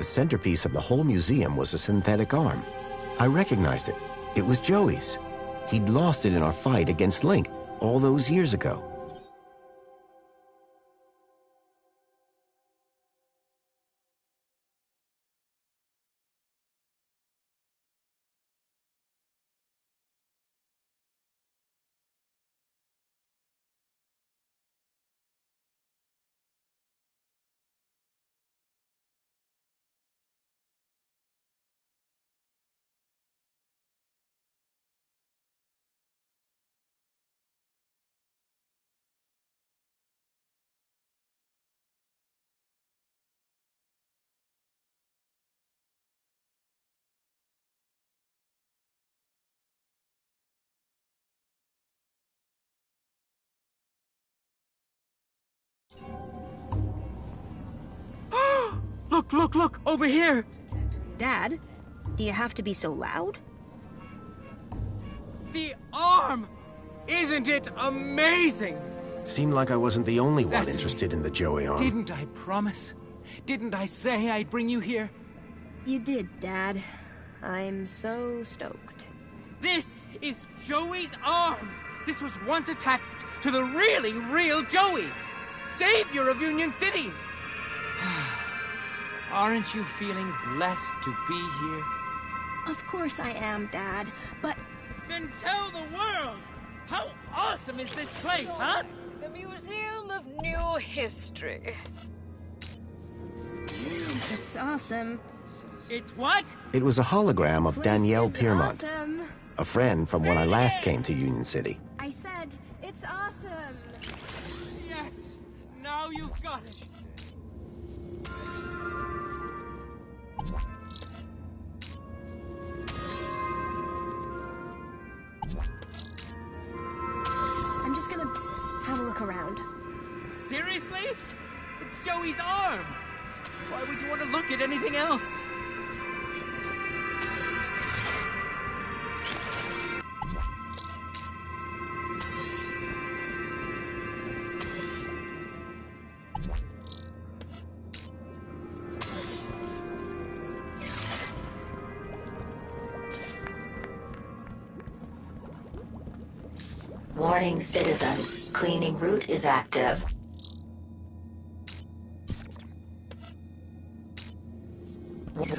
centerpiece of the whole museum was a synthetic arm. I recognized it. It was Joey's. He'd lost it in our fight against Link all those years ago. Look, over here! Dad, do you have to be so loud? The arm! Isn't it amazing? Seemed like I wasn't the only one Sesame. interested in the Joey arm. Didn't I promise? Didn't I say I'd bring you here? You did, Dad. I'm so stoked. This is Joey's arm! This was once attached to the really real Joey! Savior of Union City! Aren't you feeling blessed to be here? Of course I am, Dad, but... Then tell the world! How awesome is this place, huh? The Museum of New History. It's awesome. It's what? It was a hologram of Place Danielle is Piermont, Awesome. a friend from when I last came to Union City. I said, it's awesome. Yes! Now you've got it! I'm just gonna have a look around. Seriously? It's Joey's arm! Why would you want to look at anything else? Warning, citizen. Cleaning route is active.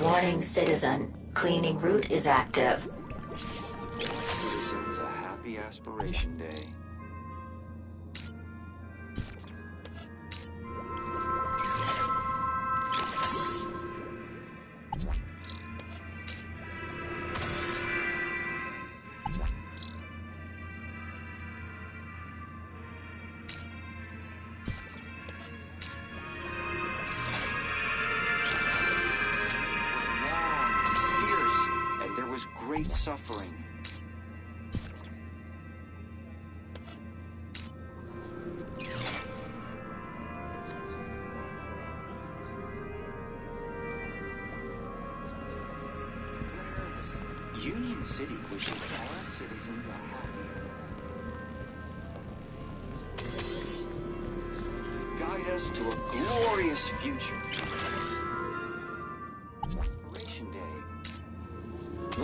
Warning, citizen. Cleaning route is active. Citizens, a happy aspiration day. Great suffering. Union City wishes all citizens a happy. Guide us to a glorious future.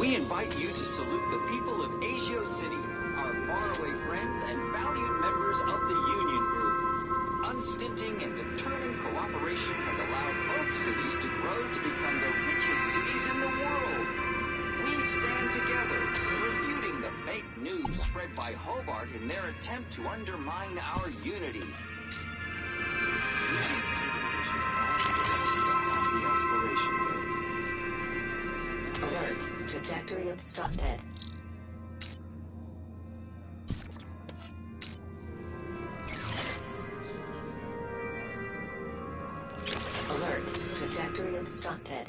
We invite you to salute the people of Asio City, our faraway friends and valued members of the Union Group. Unstinting and determined cooperation has allowed both cities to grow to become the richest cities in the world. We stand together, refuting the fake news spread by Hobart in their attempt to undermine our unity. Happy Aspiration Day. Alert. Trajectory obstructed. Alert. Trajectory obstructed.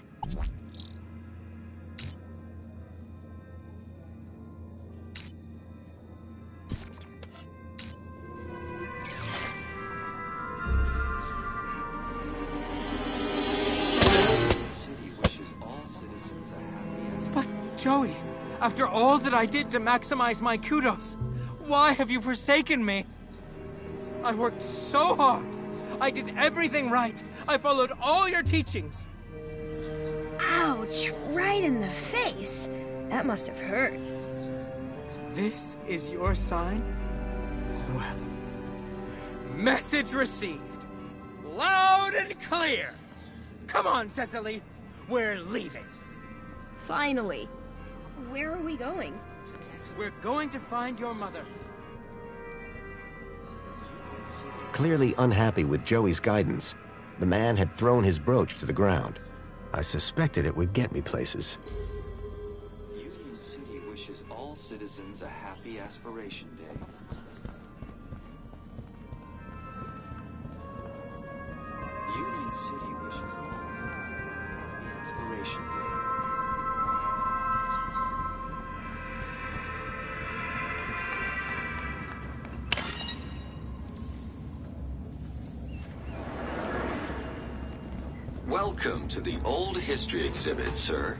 Joey, after all that I did to maximize my kudos, why have you forsaken me? I worked so hard. I did everything right. I followed all your teachings. Ouch! Right in the face. That must have hurt. This is your sign? Well, message received. Loud and clear. Come on, Cecily. We're leaving. Finally. Where are we going? We're going to find your mother. Clearly unhappy with Joey's guidance, the man had thrown his brooch to the ground. I suspected it would get me places. Union City wishes all citizens a happy Aspiration Day. Union City wishes all citizens a happy Aspiration Day. Welcome to the Old History exhibit, sir.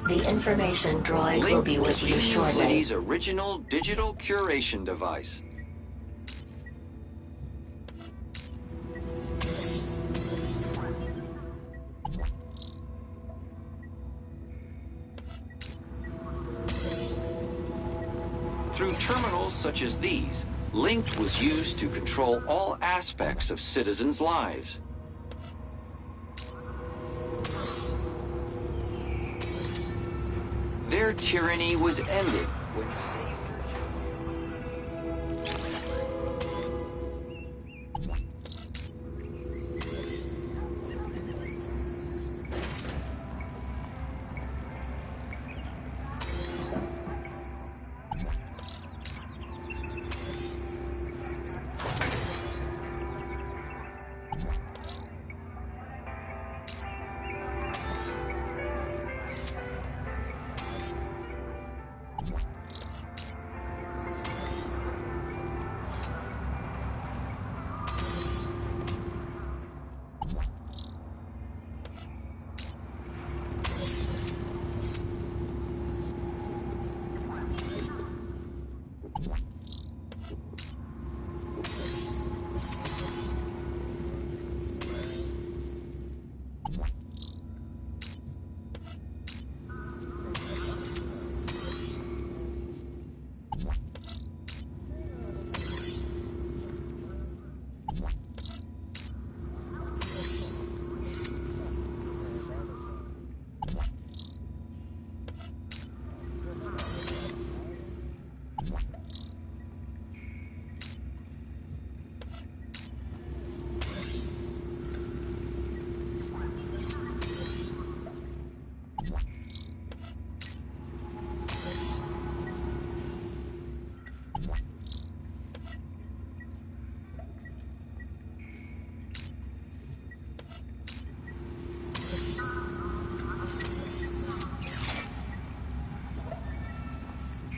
The information droid will be with you Union shortly. City's original digital curation device. Through terminals such as these, Link was used to control all aspects of citizens' lives. Their tyranny was ended when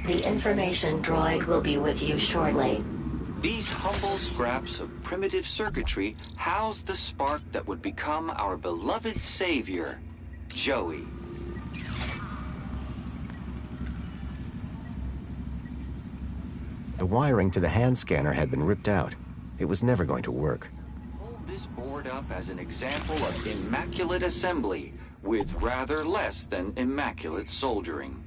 The information droid will be with you shortly. these humble scraps of primitive circuitry housed the spark that would become our beloved savior, Joey. The wiring to the hand scanner had been ripped out. It was never going to work. Hold this board up as an example of immaculate assembly with rather less than immaculate soldering.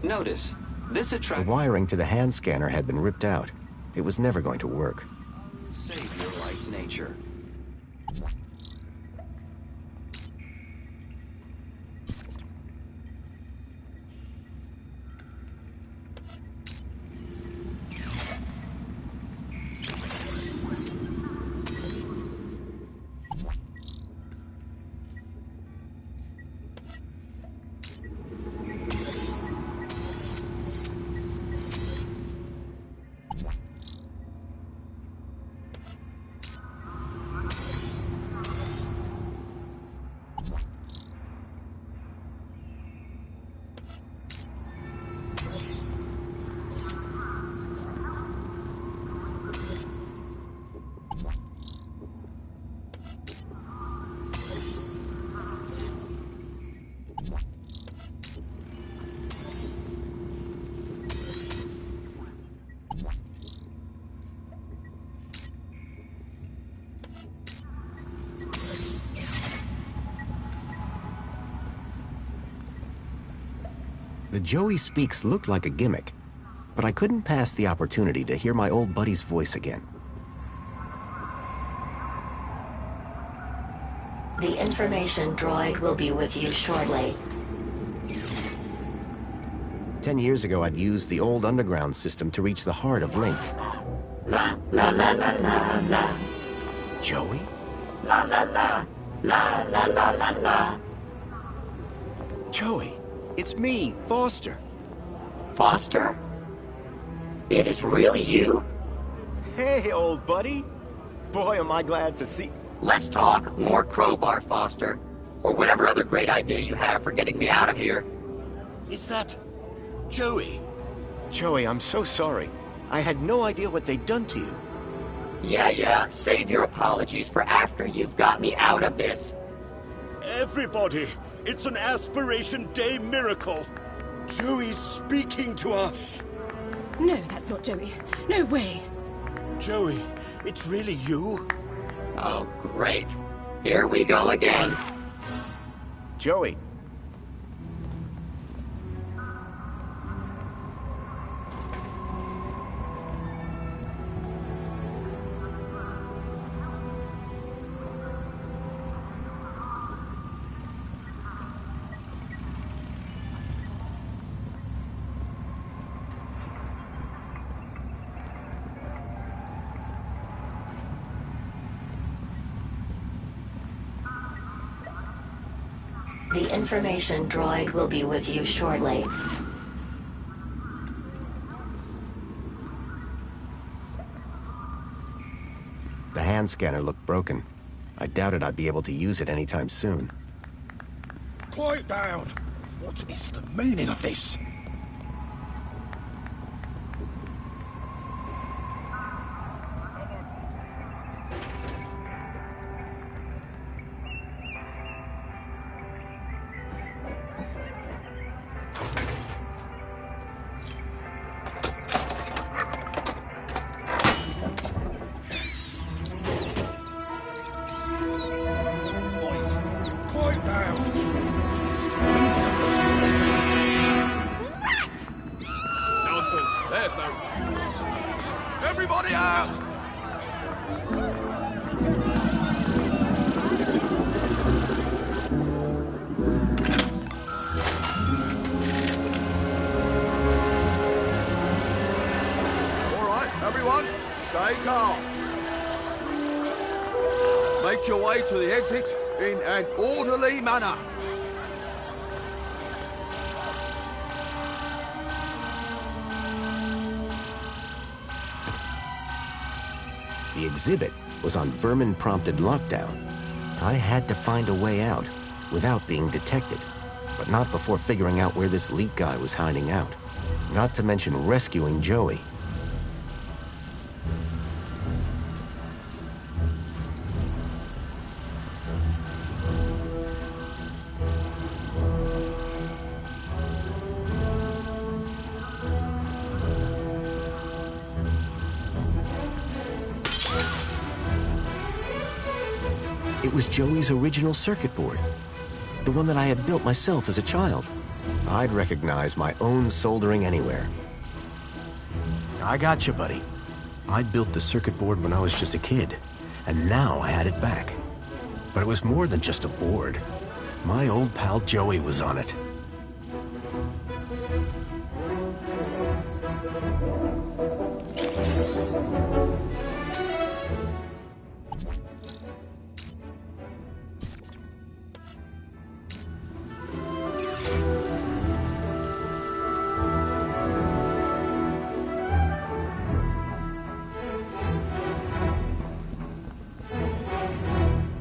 Notice, this The attracts wiring to the hand scanner had been ripped out. It was never going to work. savior-like nature. The Joey Speaks looked like a gimmick, but I couldn't pass the opportunity to hear my old buddy's voice again. The information droid will be with you shortly. 10 years ago, I'd used the old underground system to reach the heart of Link. Joey? Joey, it's me, Foster. Foster? It is really you? Hey, old buddy. Boy, am I glad to see... Let's talk more crowbar, Foster. Or whatever other great idea you have for getting me out of here. Is that... Joey? Joey, I'm so sorry. I had no idea what they'd done to you. Yeah, save your apologies for after you've got me out of this. Everybody, it's an Aspiration Day miracle. Joey's speaking to us. No, that's not Joey. No way. Joey, it's really you? Oh, great. Here we go again. Joey. The information droid will be with you shortly. The hand scanner looked broken. I doubted I'd be able to use it anytime soon. Quiet down. What is the meaning of this? Everybody out! All right, everyone, stay calm. Make your way to the exit in an orderly manner. The exhibit was on vermin-prompted lockdown. I had to find a way out without being detected, but not before figuring out where this leak guy was hiding out. Not to mention rescuing Joey. It was Joey's original circuit board, the one that I had built myself as a child. I'd recognize my own soldering anywhere. I got you, buddy. I built the circuit board when I was just a kid, and now I had it back. But it was more than just a board. My old pal Joey was on it.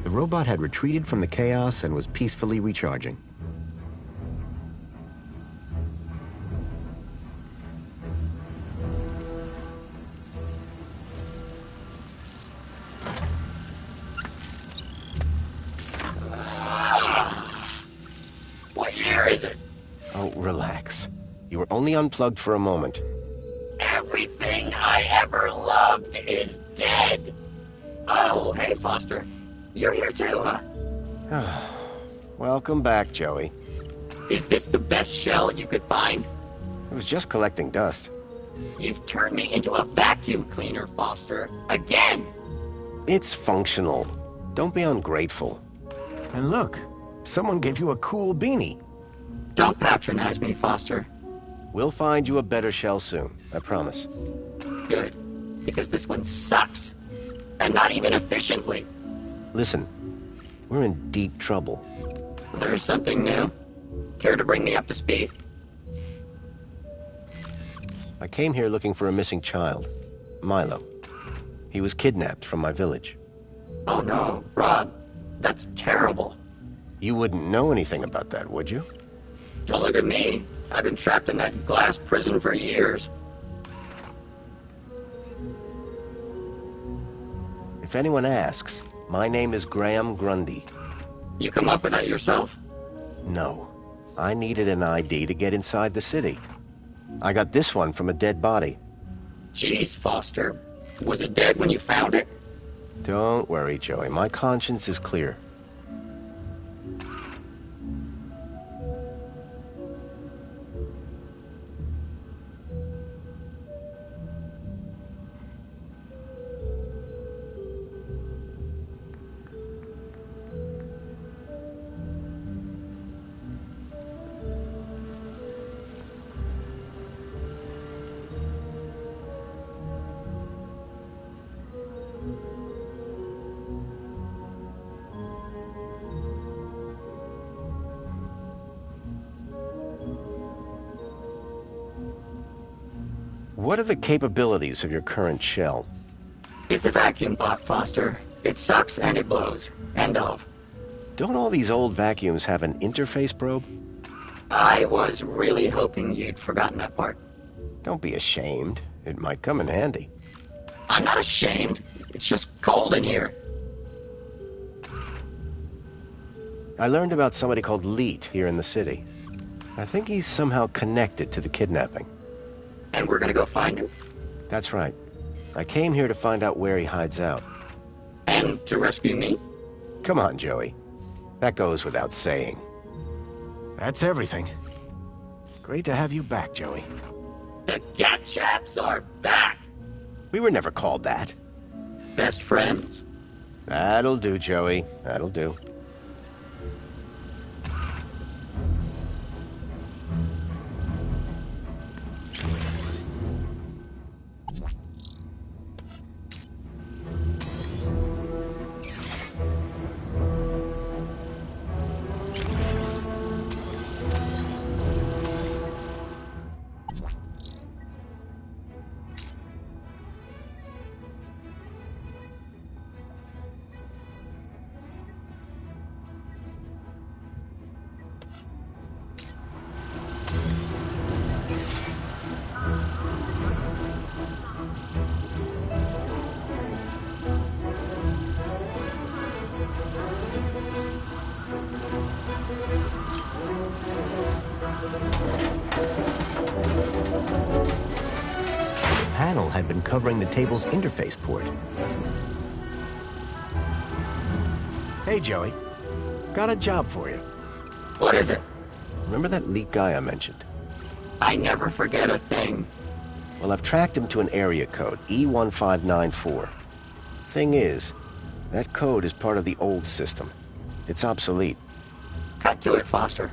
The robot had retreated from the chaos and was peacefully recharging. What year is it? Oh, relax. You were only unplugged for a moment. Everything I ever loved is dead. Oh, hey, Foster. You're here too, huh? Welcome back, Joey. Is this the best shell you could find? It was just collecting dust. You've turned me into a vacuum cleaner, Foster. Again! It's functional. Don't be ungrateful. And look, someone gave you a cool beanie. Don't patronize me, Foster. We'll find you a better shell soon, I promise. Good, because this one sucks. And not even efficiently. Listen, we're in deep trouble. There's something new. Care to bring me up to speed? I came here looking for a missing child, Milo. He was kidnapped from my village. Oh no, Rob. That's terrible. You wouldn't know anything about that, would you? Don't look at me. I've been trapped in that glass prison for years. If anyone asks, my name is Graham Grundy. You come up with that yourself? No. I needed an ID to get inside the city. I got this one from a dead body. Jeez, Foster. Was it dead when you found it? Don't worry, Joey. My conscience is clear. What are the capabilities of your current shell? It's a vacuum bot, Foster. It sucks and it blows. End of. Don't all these old vacuums have an interface probe? I was really hoping you'd forgotten that part. Don't be ashamed. It might come in handy. I'm not ashamed. It's just cold in here. I learned about somebody called Leet here in the city. I think he's somehow connected to the kidnapping. And we're gonna go find him? That's right. I came here to find out where he hides out. And to rescue me? Come on, Joey. That goes without saying. That's everything. Great to have you back, Joey. The Gat Chaps are back! We were never called that. Best friends? That'll do, Joey. That'll do. Had been covering the table's interface port. Hey, Joey. Got a job for you. What is it? Remember that Leet guy I mentioned? I never forget a thing. Well, I've tracked him to an area code, E1594. Thing is, that code is part of the old system. It's obsolete. Cut to it, Foster.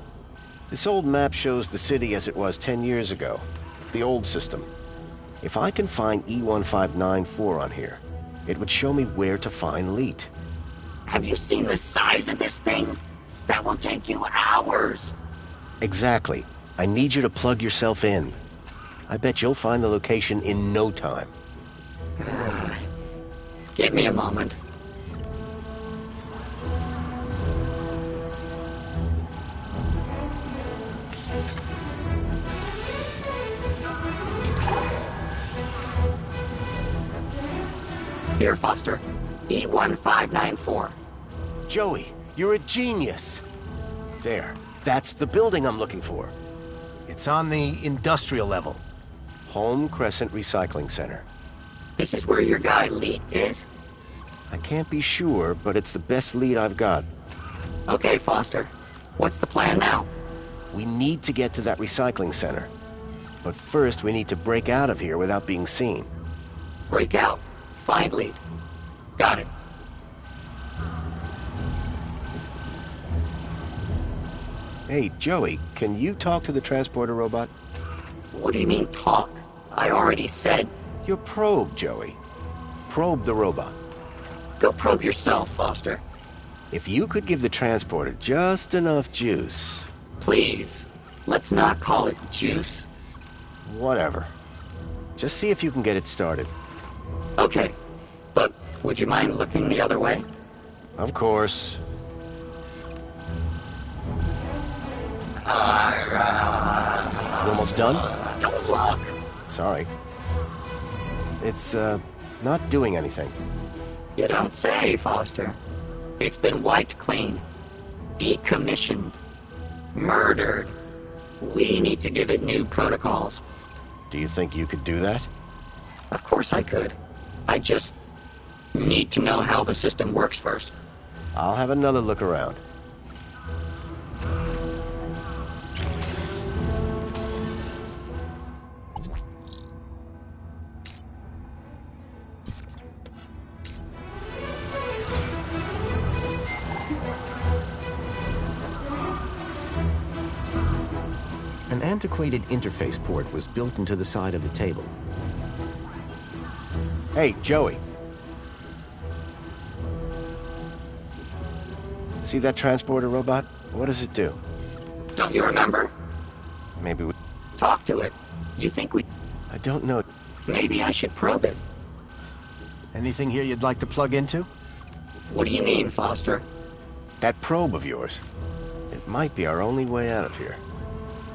This old map shows the city as it was 10 years ago. The old system. If I can find E1594 on here, it would show me where to find Leet. Have you seen the size of this thing? That will take you hours. Exactly. I need you to plug yourself in. I bet you'll find the location in no time. Give me a moment. Here, Foster. E1594. Joey, you're a genius. There. That's the building I'm looking for. It's on the industrial level. Home Crescent Recycling Center. This is where your guy Leet is? I can't be sure, but it's the best lead I've got. Okay, Foster. What's the plan now? We need to get to that recycling center. But first, we need to break out of here without being seen. Break out. Find lead. Got it. Hey, Joey, can you talk to the transporter robot? What do you mean, talk? I already said... Your probe, Joey. Probe the robot. Go probe yourself, Foster. If you could give the transporter just enough juice... Please, let's not call it juice. Whatever. Just see if you can get it started. Okay, but would you mind looking the other way? Of course. You almost done? Don't look! Sorry. It's, not doing anything. You don't say, Foster. It's been wiped clean. Decommissioned. Murdered. We need to give it new protocols. Do you think you could do that? Of course I could. I just need to know how the system works first. I'll have another look around. An antiquated interface port was built into the side of the table. Hey, Joey. See that transporter robot? What does it do? Don't you remember? Maybe we... Talk to it. You think we... I don't know. Maybe I should probe it. Anything here you'd like to plug into? What do you mean, Foster? That probe of yours. It might be our only way out of here.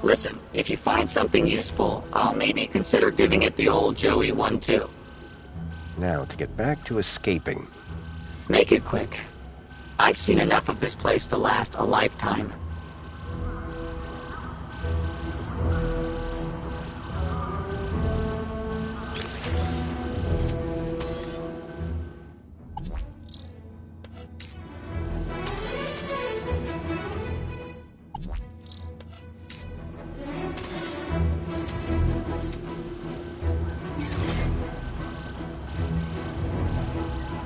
Listen, if you find something useful, I'll maybe consider giving it the old Joey one too. Now, to get back to escaping. Make it quick. I've seen enough of this place to last a lifetime.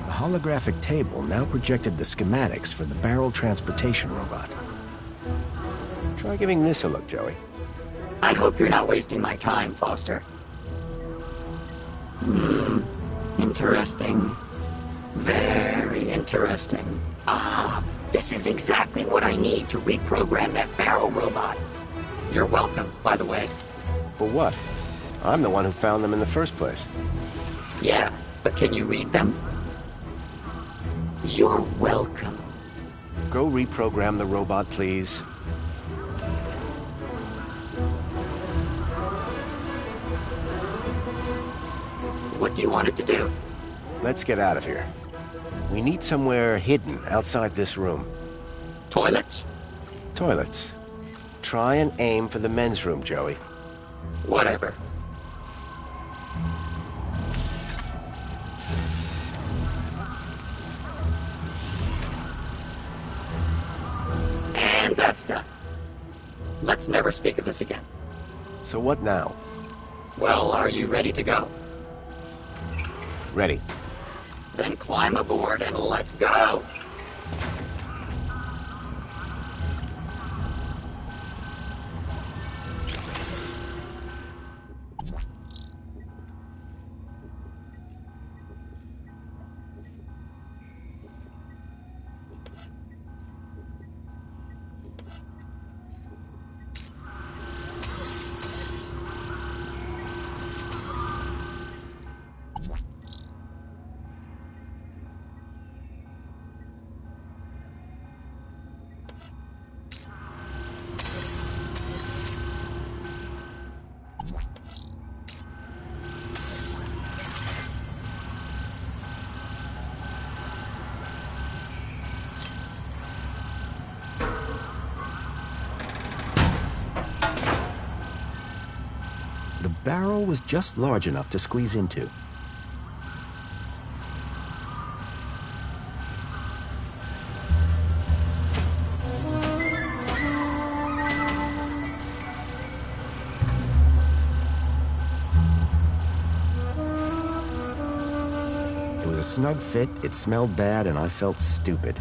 The holographic table now projected the schematics for the barrel transportation robot. Try giving this a look, Joey. I hope you're not wasting my time, Foster. Interesting. Very interesting. Ah, this is exactly what I need to reprogram that barrel robot. You're welcome, by the way. For what? I'm the one who found them in the first place. Yeah, but can you read them? You're welcome. Go reprogram the robot, please. What do you want it to do? Let's get out of here. We need somewhere hidden outside this room. Toilets? Toilets. Try and aim for the men's room, Joey. Whatever. And that's done. Let's never speak of this again. So what now? Well, are you ready to go? Ready. Then climb aboard and let's go! The barrel was just large enough to squeeze into. snug fit, it smelled bad, and I felt stupid.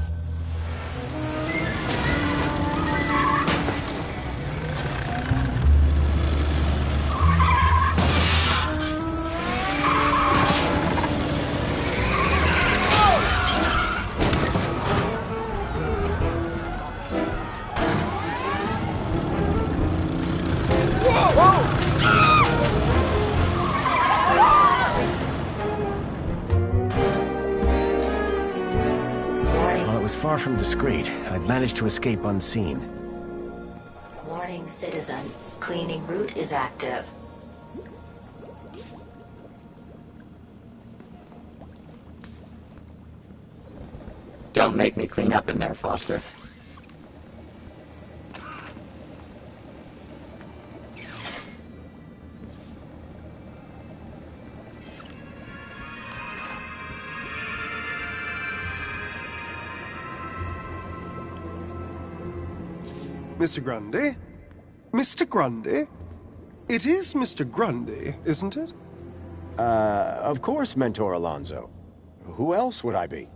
While it was far from discreet, I'd managed to escape unseen. Warning, citizen. Cleaning route is active. Don't make me clean up in there, Foster. Mr. Grundy? Mr. Grundy? It is Mr. Grundy, isn't it? Of course, Mentor Alonso. Who else would I be?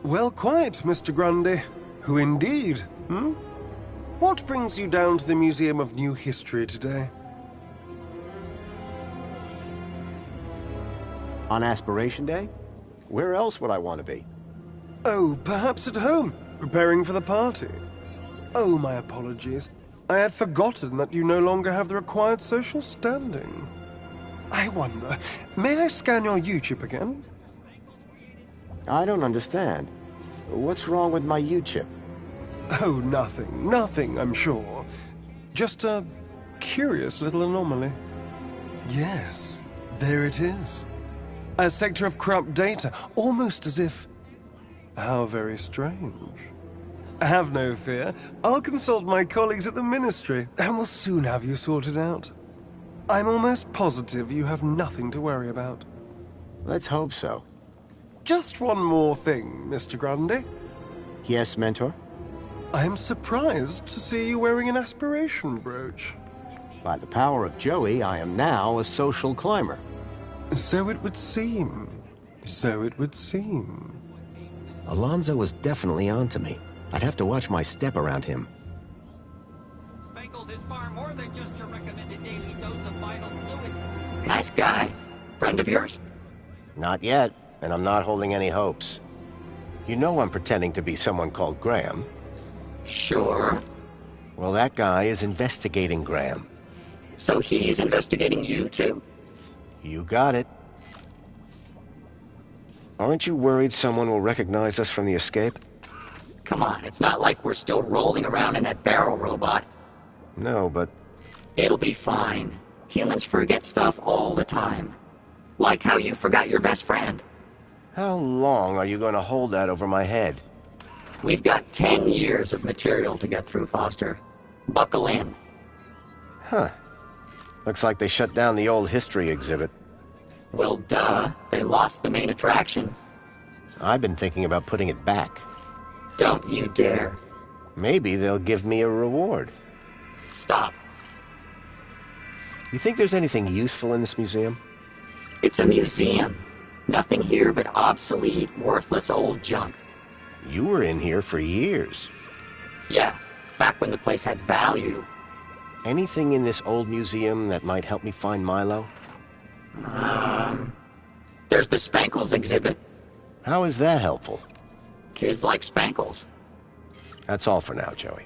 Well, quite, Mr. Grundy. Who indeed, What brings you down to the Museum of New History today? On Aspiration Day? Where else would I want to be? Oh, perhaps at home, preparing for the party. Oh, my apologies. I had forgotten that you no longer have the required social standing. I wonder, may I scan your U-chip again? I don't understand. What's wrong with my U-chip? Oh, nothing, I'm sure. Just a curious little anomaly. Yes, there it is. A sector of corrupt data, almost as if... How very strange. Have no fear. I'll consult my colleagues at the Ministry, and we'll soon have you sorted out. I'm almost positive you have nothing to worry about. Let's hope so. Just one more thing, Mr. Grundy. Yes, Mentor? I am surprised to see you wearing an aspiration brooch. By the power of Joey, I am now a social climber. So it would seem. So it would seem. Alonso was definitely onto me. I'd have to watch my step around him. Spankles is far more than just your recommended daily dose of vital fluids. Nice guy. Friend of yours? Not yet, and I'm not holding any hopes. You know I'm pretending to be someone called Graham. Sure. Well, that guy is investigating Graham. So he's investigating you, too? You got it. Aren't you worried someone will recognize us from the escape? Come on, it's not like we're still rolling around in that barrel robot. No, but... It'll be fine. Humans forget stuff all the time. Like how you forgot your best friend. How long are you going to hold that over my head? We've got 10 years of material to get through, Foster. Buckle in. Huh. Looks like they shut down the old history exhibit. Well, duh. They lost the main attraction. I've been thinking about putting it back. Don't you dare. Maybe they'll give me a reward. Stop. You think there's anything useful in this museum? It's a museum. Nothing here but obsolete, worthless old junk. You were in here for years. Yeah, back when the place had value. Anything in this old museum that might help me find Milo? There's the Spankles exhibit. How is that helpful? Kids like Spankles. That's all for now, Joey.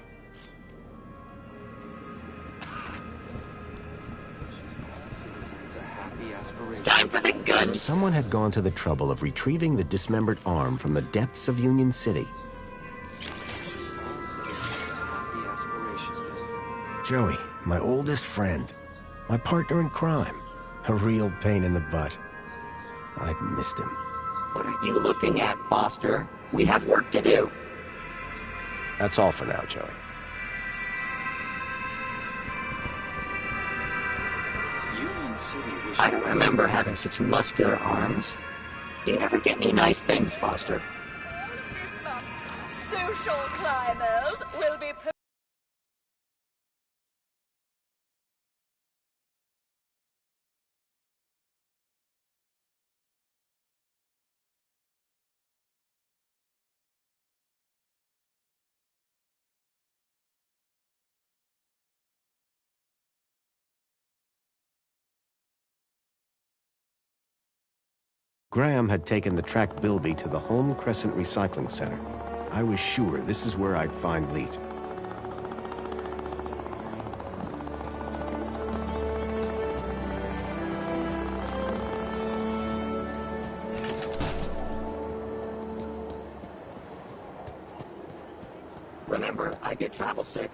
Time for the gun. Someone had gone to the trouble of retrieving the dismembered arm from the depths of Union City. Joey, my oldest friend. My partner in crime. A real pain in the butt. I'd missed him. What are you looking at, Foster? We have work to do. That's all for now, Joey. I don't remember having such muscular arms. You never get me nice things, Foster. This month's social climbers will be Graham had taken the tracked Bilby to the Home Crescent Recycling Center. I was sure this is where I'd find Leet. Remember, I get travel sick.